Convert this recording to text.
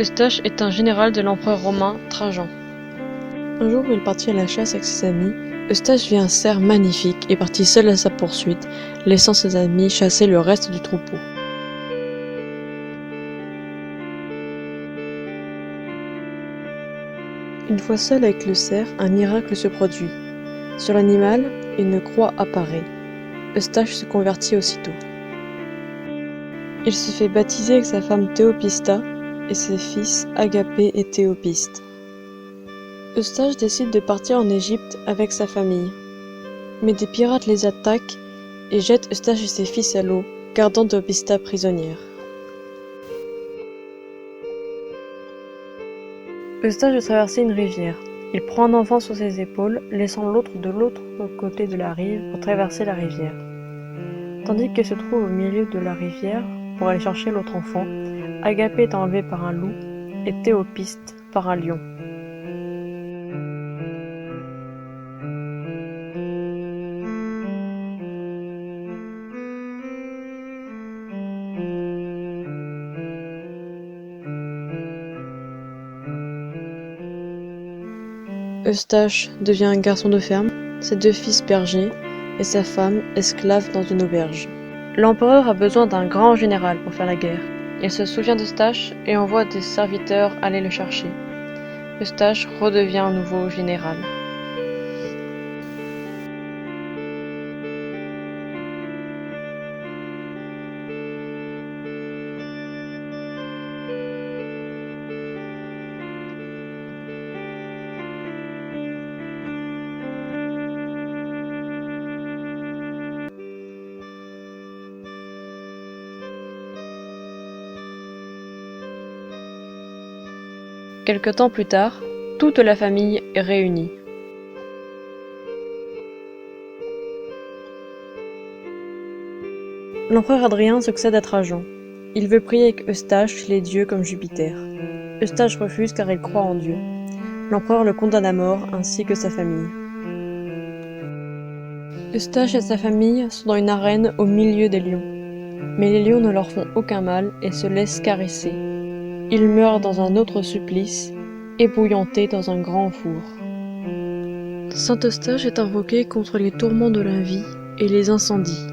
Eustache est un général de l'empereur romain Trajan. Un jour où il partit à la chasse avec ses amis, Eustache vit un cerf magnifique et partit seul à sa poursuite, laissant ses amis chasser le reste du troupeau. Une fois seul avec le cerf, un miracle se produit. Sur l'animal, une croix apparaît. Eustache se convertit aussitôt. Il se fait baptiser avec sa femme Théopista et ses fils Agapé et Théopiste. Eustache décide de partir en Égypte avec sa famille. Mais des pirates les attaquent et jettent Eustache et ses fils à l'eau, gardant Théopista prisonnière. Eustache doit traverser une rivière. Il prend un enfant sur ses épaules, laissant l'autre de l'autre côté de la rive pour traverser la rivière. Tandis qu'il se trouve au milieu de la rivière pour aller chercher l'autre enfant, Agapé est enlevé par un loup et Théopiste par un lion. Eustache devient un garçon de ferme, ses 2 fils bergers et sa femme esclave dans une auberge. L'empereur a besoin d'un grand général pour faire la guerre. Il se souvient d'Eustache et envoie des serviteurs aller le chercher. Eustache redevient un nouveau général. Quelque temps plus tard, toute la famille est réunie. L'empereur Adrien succède à Trajan. Il veut prier avec Eustache chez les dieux comme Jupiter. Eustache refuse car il croit en Dieu. L'empereur le condamne à mort ainsi que sa famille. Eustache et sa famille sont dans une arène au milieu des lions. Mais les lions ne leur font aucun mal et se laissent caresser. Ils meurent dans un autre supplice, ébouillantés dans un grand four. Saint Eustache est invoqué contre les tourments de la vie et les incendies.